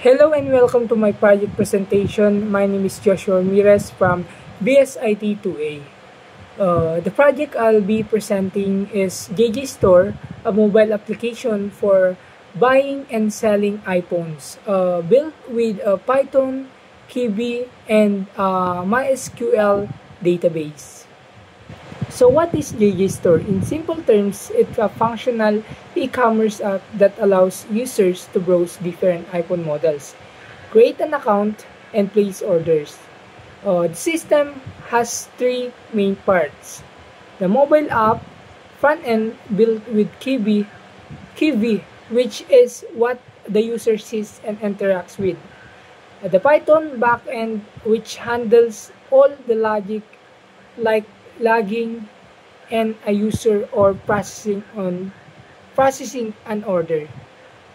Hello and welcome to my project presentation. My name is Joshua Ramirez from BSIT 2A. The project I'll be presenting is JJ Store, a mobile application for buying and selling iPhones, built with Python, Kiwi, and MySQL database. So what is JJ Store? In simple terms, it's a functional e-commerce app that allows users to browse different iPhone models, create an account, and place orders. The system has three main parts. The mobile app, front end built with Kiwi, which is what the user sees and interacts with. The Python backend, which handles all the logic like logging and a user or processing an order,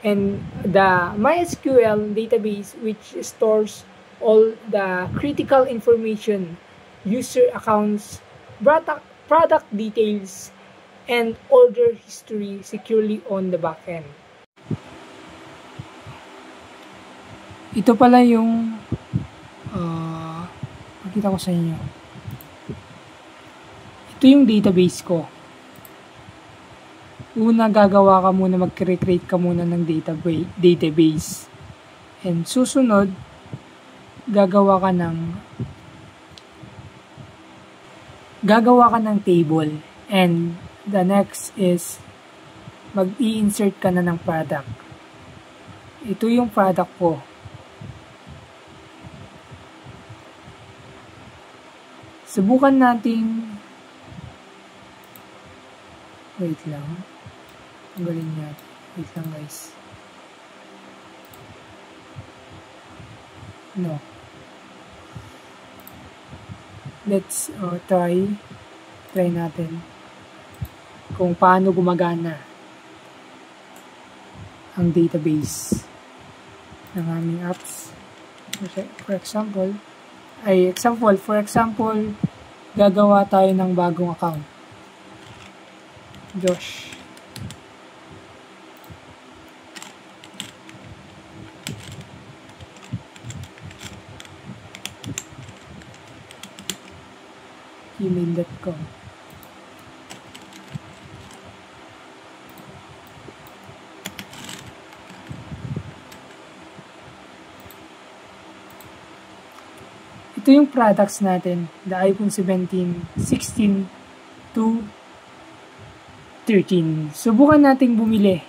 and the MySQL database, which stores all the critical information, user accounts, product details, and order history securely on the backend. Ito pala yung pakita ko sa inyo. Ito yung database ko. Una, gagawa ka muna, mag-create ka muna ng database. And susunod, gagawa ka ng table. And the next is mag-i-insert ka na ng product. Ito yung product ko. Subukan nating wait lang. Tanggalin natin. Wait lang guys. No. Let's try natin kung paano gumagana ang database ng aming apps. For example, gagawa tayo ng bagong account. Josh. Gmail.com. Ito yung products natin, the iPhone 17, 16 to 13. Subukan nating bumili.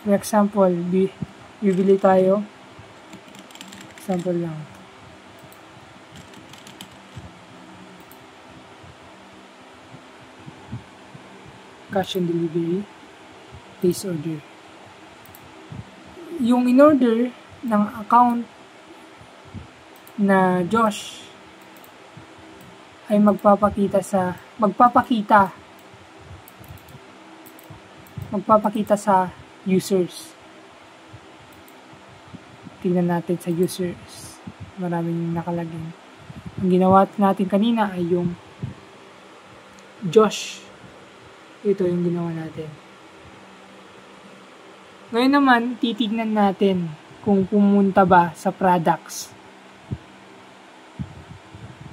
For example, bibili tayo. Example lang. Cash on delivery. Place order. Yung in-order ng account na Josh ay magpapakita sa users. Tingnan natin sa users. Maraming nakalagay. Ang ginawa natin kanina ay yung Josh. Ito yung ginawa natin. Ngayon naman, titignan natin kung pumunta ba sa products.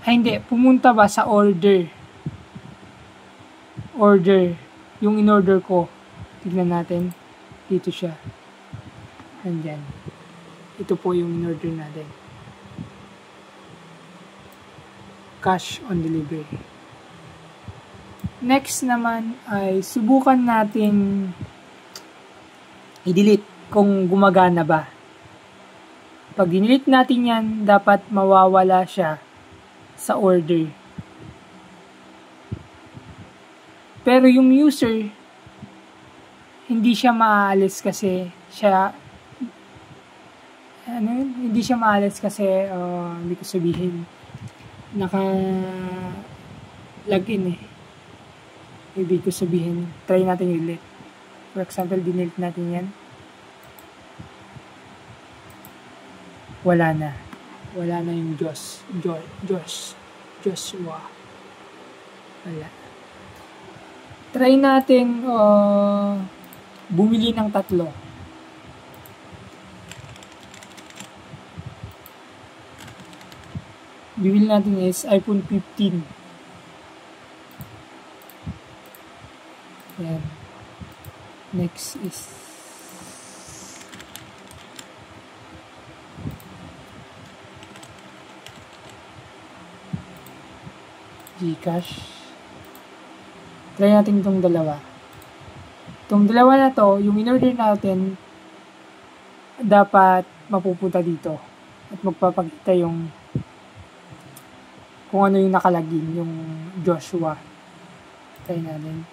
Ay hindi, pumunta ba sa order. Order. Yung in-order ko. Tignan natin. Dito siya. Andyan. Ito po yung in-order natin. Cash on delivery. Next naman ay subukan natin i-delete kung gumagana ba. Pag dinelete natin yan, dapat mawawala siya sa order. Pero yung user, hindi siya maalis kasi hindi ko sabihin naka-login eh. Ibig ko sabihin, try natin yung delete. For example, dinelete natin yan. Wala na yung Joshua. Wala. Try natin bumili ng 3. bibili natin is iPhone 15. Ayan. Next is GCash. Try natin itong dalawa. Itong dalawa na to, yung in-order natin, dapat mapupunta dito. At magpapakita yung kung ano yung nakalagin, yung Joshua. Try natin.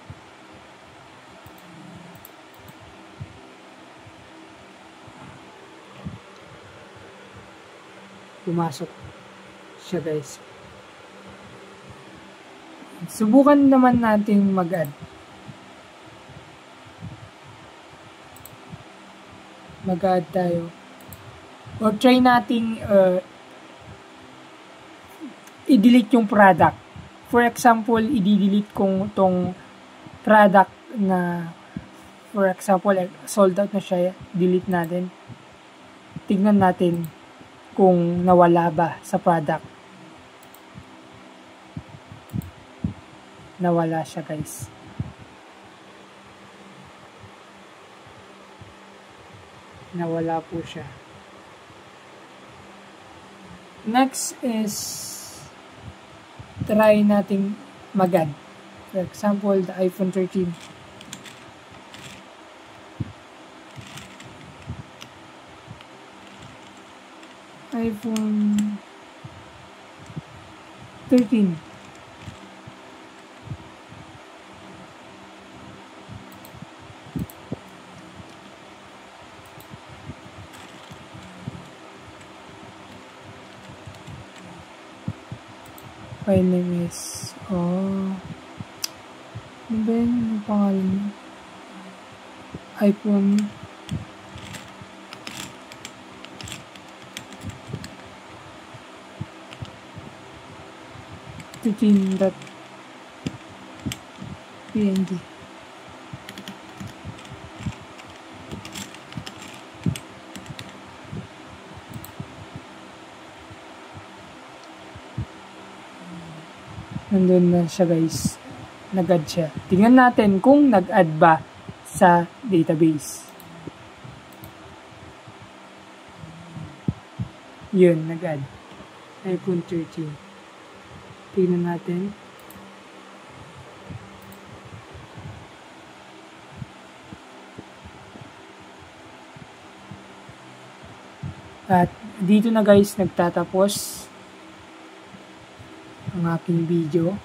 Pumasok siya, guys. Subukan naman natin mag-add. Mag-add tayo. Or try nating i-delete yung product. For example, i-delete kong tong product na, for example, sold out na siya, delete natin. Tignan natin kung nawala ba sa product. Nawala siya, guys. Nawala po siya. Next is try nating mag-add. For example, the iPhone 13. iPhone 13. File name is ano ba yun? Ano pangalan niya? iPhone 13.png. Nandun na siya, guys. Nag-add siya. Tingnan natin kung nag-add ba sa database. Yun, nag-add. iPhone 13. Tingnan natin. At dito na, guys, nagtatapos ang aking video.